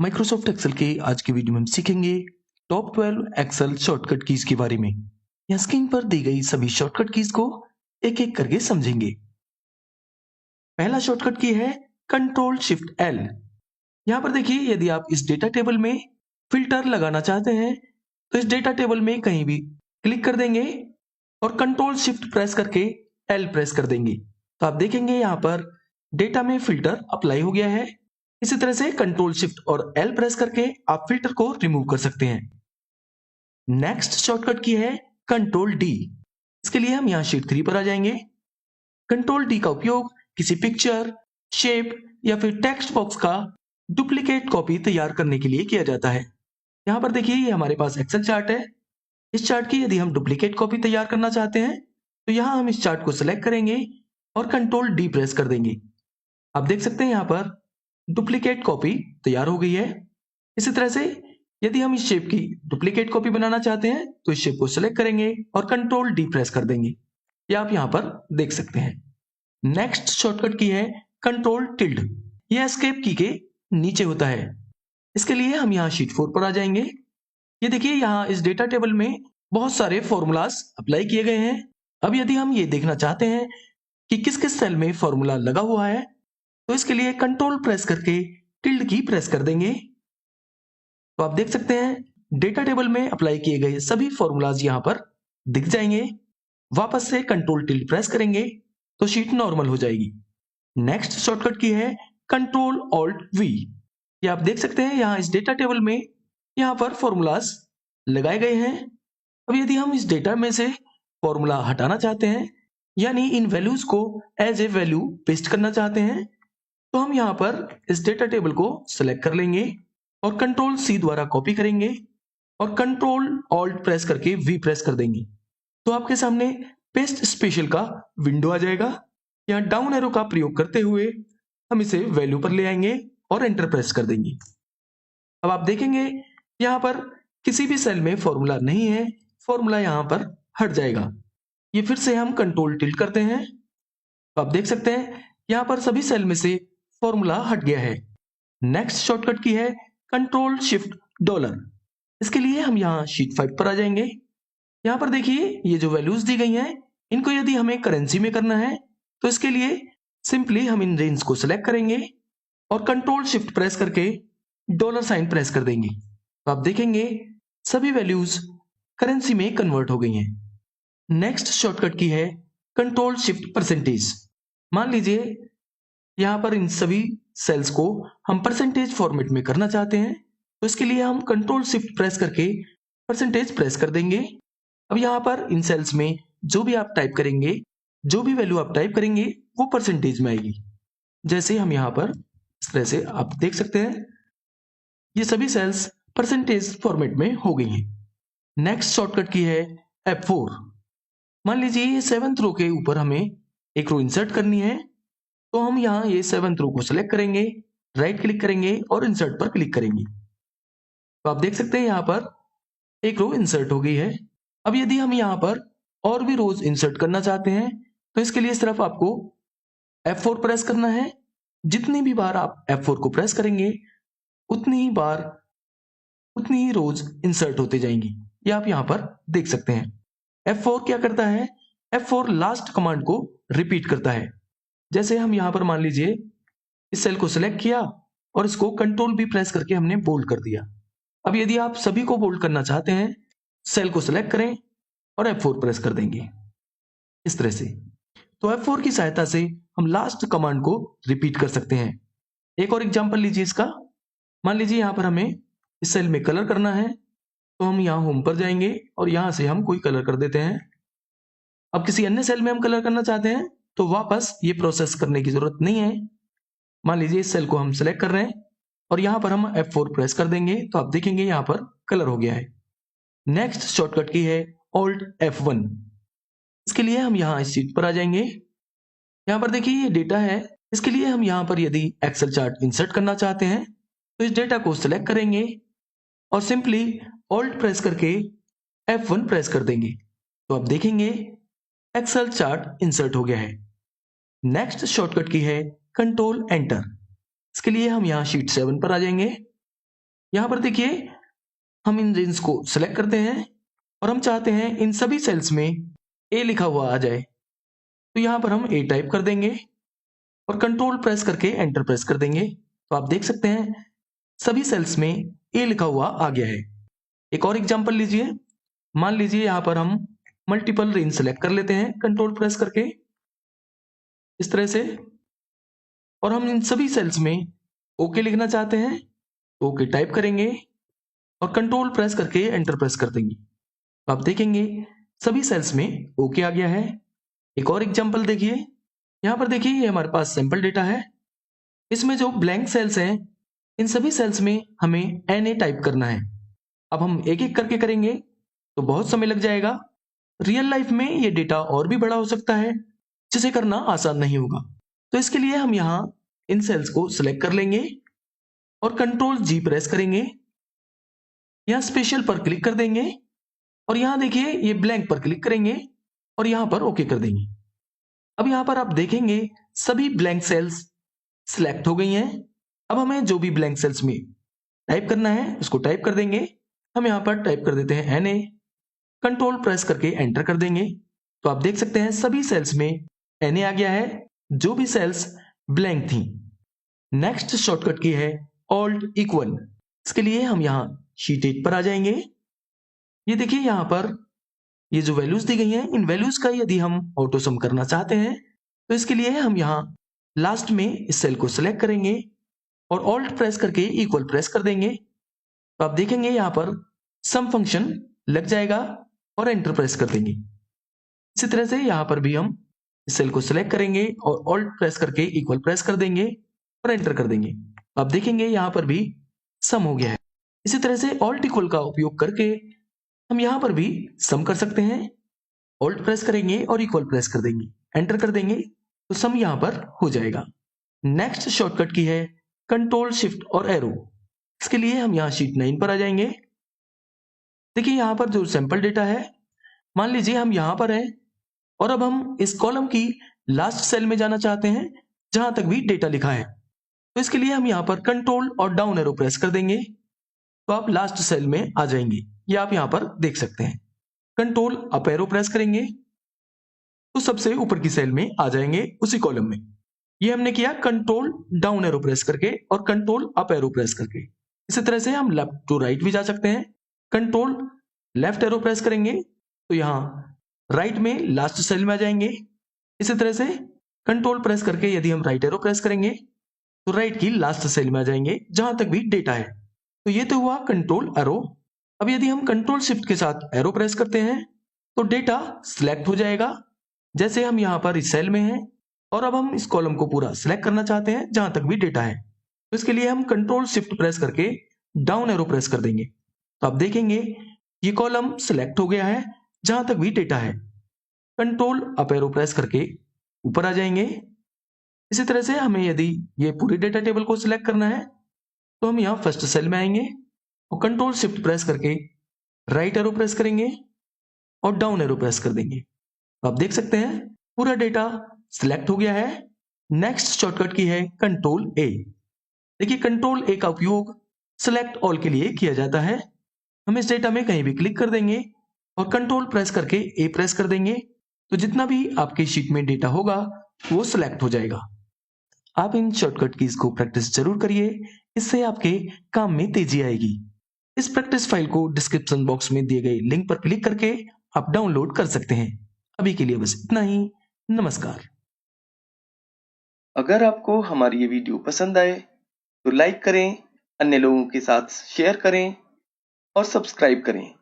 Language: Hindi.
माइक्रोसॉफ्ट एक्सेल के आज की वीडियो में हम सीखेंगे टॉप 12 एक्सेल शॉर्टकट कीज के बारे में। यहाँ स्क्रीन पर दी गई सभी शॉर्टकट कीज को एक एक करके समझेंगे। पहला शॉर्टकट की है कंट्रोल शिफ्ट एल। यहाँ पर देखिए, यदि आप इस डेटा टेबल में फिल्टर लगाना चाहते हैं तो इस डेटा टेबल में कहीं भी क्लिक कर देंगे और कंट्रोल शिफ्ट प्रेस करके एल प्रेस कर देंगे तो आप देखेंगे यहाँ पर डेटा में फिल्टर अप्लाई हो गया है। इसी तरह से कंट्रोल शिफ्ट और एल प्रेस करके आप फिल्टर को रिमूव कर सकते हैं। नेक्स्ट शॉर्टकट की है कंट्रोल डी। इसके लिए हम यहाँ शीट 3 पर आ जाएंगे। कंट्रोल डी का उपयोग किसी पिक्चर, शेप या फिर टेक्स्ट बॉक्स का डुप्लीकेट कॉपी तैयार करने के लिए किया जाता है। यहाँ पर देखिए, ये हमारे पास एक्सेल चार्ट है। इस चार्ट की यदि हम डुप्लीकेट कॉपी तैयार करना चाहते हैं तो यहाँ हम इस चार्ट को सिलेक्ट करेंगे और कंट्रोल डी प्रेस कर देंगे। आप देख सकते हैं यहाँ पर डुप्लीकेट कॉपी तैयार हो गई है। इसी तरह से यदि हम इस शेप की डुप्लीकेट कॉपी बनाना चाहते हैं तो इस शेप को सिलेक्ट करेंगे और कंट्रोल डी प्रेस कर देंगे। ये आप यहाँ पर देख सकते हैं। नेक्स्ट शॉर्टकट की है कंट्रोल टिल्ड। यह एस्केप की के नीचे होता है। इसके लिए हम यहाँ शीट 4 पर आ जाएंगे। ये देखिए, यहाँ इस डेटा टेबल में बहुत सारे फॉर्मूलाज अप्लाई किए गए हैं। अब यदि हम ये देखना चाहते हैं कि किस किस सेल में फॉर्मूला लगा हुआ है तो इसके लिए कंट्रोल प्रेस करके टिल्ड की प्रेस कर देंगे तो आप देख सकते हैं डेटा टेबल में अप्लाई किए गए सभी फॉर्मूलाज यहाँ पर दिख जाएंगे। वापस से कंट्रोल टिल्ड प्रेस करेंगे तो शीट नॉर्मल हो जाएगी। नेक्स्ट शॉर्टकट की है कंट्रोल ऑल्ट वी। ये आप देख सकते हैं यहाँ इस डेटा टेबल में यहाँ पर फॉर्मूलाज लगाए गए हैं। अब यदि हम इस डेटा में से फॉर्मूला हटाना चाहते हैं यानी इन वैल्यूज को एज ए वैल्यू पेस्ट करना चाहते हैं तो हम यहाँ पर इस डेटा टेबल को सिलेक्ट कर लेंगे और कंट्रोल सी द्वारा कॉपी करेंगे और कंट्रोल ऑल्ट प्रेस करके वी प्रेस कर देंगे तो आपके सामने पेस्ट स्पेशल का विंडो आ जाएगा। यहाँ डाउन एरो का प्रयोग करते हुए हम इसे वैल्यू पर ले आएंगे और एंटर प्रेस कर देंगे। अब आप देखेंगे यहाँ पर किसी भी सेल में फॉर्मूला नहीं है, फॉर्मूला यहाँ पर हट जाएगा। ये फिर से हम कंट्रोल टिल्ट करते हैं तो आप देख सकते हैं यहाँ पर सभी सेल में से फॉर्मूला हट गया है। नेक्स्ट शॉर्टकट की है कंट्रोल शिफ्ट डॉलर। इसके लिए हम यहाँ शीट 5 पर आ जाएंगे। यहाँ पर देखिए, ये जो वैल्यूज दी गई हैं इनको यदि हमें करेंसी में करना है तो इसके लिए सिंपली हम इन रेंज को सिलेक्ट करेंगे और कंट्रोल शिफ्ट प्रेस करके डॉलर साइन प्रेस कर देंगे तो आप देखेंगे सभी वैल्यूज करेंसी में कन्वर्ट हो गई हैं। नेक्स्ट शॉर्टकट की है कंट्रोल शिफ्ट परसेंटेज। मान लीजिए यहाँ पर इन सभी सेल्स को हम परसेंटेज फॉर्मेट में करना चाहते हैं तो इसके लिए हम कंट्रोल शिफ्ट प्रेस करके परसेंटेज प्रेस कर देंगे। अब यहाँ पर इन सेल्स में जो भी आप टाइप करेंगे, जो भी वैल्यू आप टाइप करेंगे वो परसेंटेज में आएगी। जैसे हम यहाँ पर इस तरह से आप देख सकते हैं ये सभी सेल्स परसेंटेज फॉर्मेट में हो गई हैं। नेक्स्ट शॉर्टकट की है F4। मान लीजिए ये 7th रो के ऊपर हमें एक रो इंसर्ट करनी है तो हम यहाँ ये 7th रो को सिलेक्ट करेंगे, राइट क्लिक करेंगे और इंसर्ट पर क्लिक करेंगे तो आप देख सकते हैं यहाँ पर एक रो इंसर्ट हो गई है। अब यदि हम यहाँ पर और भी रोज इंसर्ट करना चाहते हैं तो इसके लिए सिर्फ आपको F4 प्रेस करना है। जितनी भी बार आप F4 को प्रेस करेंगे उतनी ही रोज इंसर्ट होते जाएंगी। ये आप यहाँ पर देख सकते हैं। F4 क्या करता है? F4 लास्ट कमांड को रिपीट करता है। जैसे हम यहाँ पर मान लीजिए इस सेल को सिलेक्ट किया और इसको कंट्रोल भी प्रेस करके हमने बोल्ड कर दिया। अब यदि आप सभी को बोल्ड करना चाहते हैं, सेल को सिलेक्ट करें और F4 प्रेस कर देंगे इस तरह से। तो F4 की सहायता से हम लास्ट कमांड को रिपीट कर सकते हैं। एक और एग्जांपल लीजिए इसका। मान लीजिए यहाँ पर हमें इस सेल में कलर करना है तो हम यहाँ होम पर जाएंगे और यहाँ से हम कोई कलर कर देते हैं। अब किसी अन्य सेल में हम कलर करना चाहते हैं तो वापस ये प्रोसेस करने की जरूरत नहीं है। मान लीजिए इस सेल को हम सिलेक्ट कर रहे हैं और यहाँ पर हम F4 प्रेस कर देंगे तो आप देखेंगे यहाँ पर कलर हो गया है। नेक्स्ट शॉर्टकट की है Alt F1। इसके लिए हम यहाँ इस शीट पर आ जाएंगे। यहाँ पर देखिए ये डेटा है। इसके लिए हम यहाँ पर यदि एक्सेल चार्ट इंसर्ट करना चाहते हैं तो इस डेटा को सिलेक्ट करेंगे और सिंपली Alt प्रेस करके F1 प्रेस कर देंगे तो आप देखेंगे एक्सेल चार्ट इंसर्ट हो गया है। नेक्स्ट शॉर्टकट की है कंट्रोल एंटर। इसके लिए हम यहाँ शीट 7 पर आ जाएंगे। यहाँ पर देखिए हम इन रेंज को सिलेक्ट करते हैं और हम चाहते हैं इन सभी सेल्स में ए लिखा हुआ आ जाए, तो यहाँ पर हम ए टाइप कर देंगे और कंट्रोल प्रेस करके एंटर प्रेस कर देंगे। तो आप देख सकते हैं सभी सेल्स में ए लिखा हुआ आ गया है। एक और एग्जांपल लीजिए, मान लीजिए यहाँ पर हम मल्टीपल रेंज सेलेक्ट कर लेते हैं कंट्रोल प्रेस करके इस तरह से, और हम इन सभी सेल्स में ओके लिखना चाहते हैं, ओके टाइप करेंगे और कंट्रोल प्रेस करके एंटर प्रेस कर देंगे। तो आप देखेंगे सभी सेल्स में ओके आ गया है। एक और एग्जांपल देखिए, यहाँ पर देखिए ये हमारे पास सैंपल डेटा है, इसमें जो ब्लैंक सेल्स हैं इन सभी सेल्स में हमें NA टाइप करना है। अब हम एक एक करके करेंगे तो बहुत समय लग जाएगा। रियल लाइफ में ये डेटा और भी बड़ा हो सकता है जिसे करना आसान नहीं होगा। तो इसके लिए हम यहाँ इन सेल्स को सिलेक्ट कर लेंगे और कंट्रोल G प्रेस करेंगे, यहाँ स्पेशल पर क्लिक कर देंगे और यहाँ देखिए ये ब्लैंक पर क्लिक करेंगे और यहाँ पर ओके कर देंगे। अब यहाँ पर आप देखेंगे सभी ब्लैंक सेल्स सिलेक्ट हो गई हैं। अब हमें जो भी ब्लैंक सेल्स में टाइप करना है उसको टाइप कर देंगे। हम यहाँ पर टाइप कर देते हैं NA, कंट्रोल प्रेस करके एंटर कर देंगे। तो आप देख सकते हैं सभी सेल्स में NA आ गया है, जो भी सेल्स ब्लैंक थी। नेक्स्ट शॉर्टकट की है ऑल्ट इक्वल। इसके लिए हम यहाँ शीट 8 पर आ जाएंगे। ये देखिए यहाँ पर ये जो वैल्यूज दी गई हैं, इन वैल्यूज का यदि हम ऑटो सम करना चाहते हैं तो इसके लिए हम यहाँ लास्ट में इस सेल को सिलेक्ट करेंगे और ऑल्ट प्रेस करके इक्वल प्रेस कर देंगे। तो आप देखेंगे यहाँ पर सम फंक्शन लग जाएगा और एंटर प्रेस कर देंगे। इसी तरह से यहाँ पर भी हम इस सेल को सिलेक्ट करेंगे और ऑल्ट प्रेस करके इक्वल प्रेस कर देंगे और एंटर कर देंगे। आप देखेंगे यहाँ पर भी सम हो गया है। इसी तरह से ऑल्ट इक्वल का उपयोग करके हम यहाँ पर भी सम कर सकते हैं। ऑल्ट प्रेस करेंगे और इक्वल प्रेस कर देंगे, एंटर कर देंगे तो सम यहाँ पर हो जाएगा। नेक्स्ट शॉर्टकट की है कंट्रोल शिफ्ट और एरो। इसके लिए हम यहाँ शीट 9 पर आ जाएंगे। देखिए यहाँ पर जो सैंपल डेटा है, मान लीजिए हम यहाँ पर हैं और अब हम इस कॉलम की लास्ट सेल में जाना चाहते हैं जहां तक भी डेटा लिखा है। तो इसके लिए हम यहाँ पर कंट्रोल और डाउन एरो प्रेस कर देंगे तो आप लास्ट सेल में आ जाएंगे। ये आप यहाँ पर देख सकते हैं। कंट्रोल अप एरो प्रेस करेंगे तो सबसे ऊपर की सेल में आ जाएंगे उसी कॉलम में। ये हमने किया कंट्रोल डाउन एरो प्रेस करके और कंट्रोल अप एरो प्रेस करके। इसी तरह से हम लेफ्ट टू राइट भी जा सकते हैं। कंट्रोल लेफ्ट एरो प्रेस करेंगे तो यहाँ राइट में लास्ट सेल में आ जाएंगे। इसी तरह से कंट्रोल प्रेस करके यदि हम राइट एरो प्रेस करेंगे तो राइट की लास्ट सेल में आ जाएंगे जहां तक भी डेटा है। तो ये तो हुआ कंट्रोल एरो। अब यदि हम कंट्रोल शिफ्ट के साथ एरो प्रेस करते हैं तो डेटा सिलेक्ट हो जाएगा। जैसे हम यहाँ पर इस सेल में हैं और अब हम इस कॉलम को पूरा सिलेक्ट करना चाहते हैं जहां तक भी डेटा है। तो इसके लिए हम कंट्रोल शिफ्ट प्रेस करके डाउन एरो प्रेस कर देंगे। तो आप देखेंगे ये कॉलम सिलेक्ट हो गया है जहां तक भी डेटा है। कंट्रोल अप एरो प्रेस करके ऊपर आ जाएंगे। इसी तरह से हमें यदि ये पूरी डेटा टेबल को सिलेक्ट करना है तो हम यहाँ फर्स्ट सेल में आएंगे और कंट्रोल शिफ्ट प्रेस करके राइट एरो प्रेस करेंगे और डाउन एरो प्रेस कर देंगे। तो आप देख सकते हैं पूरा डेटा सिलेक्ट हो गया है। नेक्स्ट शॉर्टकट की है कंट्रोल A। देखिए कंट्रोल A का उपयोग सिलेक्ट ऑल के लिए किया जाता है। हम इस डेटा में कहीं भी क्लिक कर देंगे और कंट्रोल प्रेस करके A प्रेस कर देंगे तो जितना भी आपके शीट में डेटा होगा वो सिलेक्ट हो जाएगा। आप इन शॉर्टकट कीज को प्रैक्टिस जरूर करिए, इससे आपके काम में तेजी आएगी। इस प्रैक्टिस फाइल को डिस्क्रिप्शन बॉक्स में दिए गए लिंक पर क्लिक करके आप डाउनलोड कर सकते हैं। अभी के लिए बस इतना ही। नमस्कार। अगर आपको हमारी ये वीडियो पसंद आए तो लाइक करें, अन्य लोगों के साथ शेयर करें और सब्सक्राइब करें।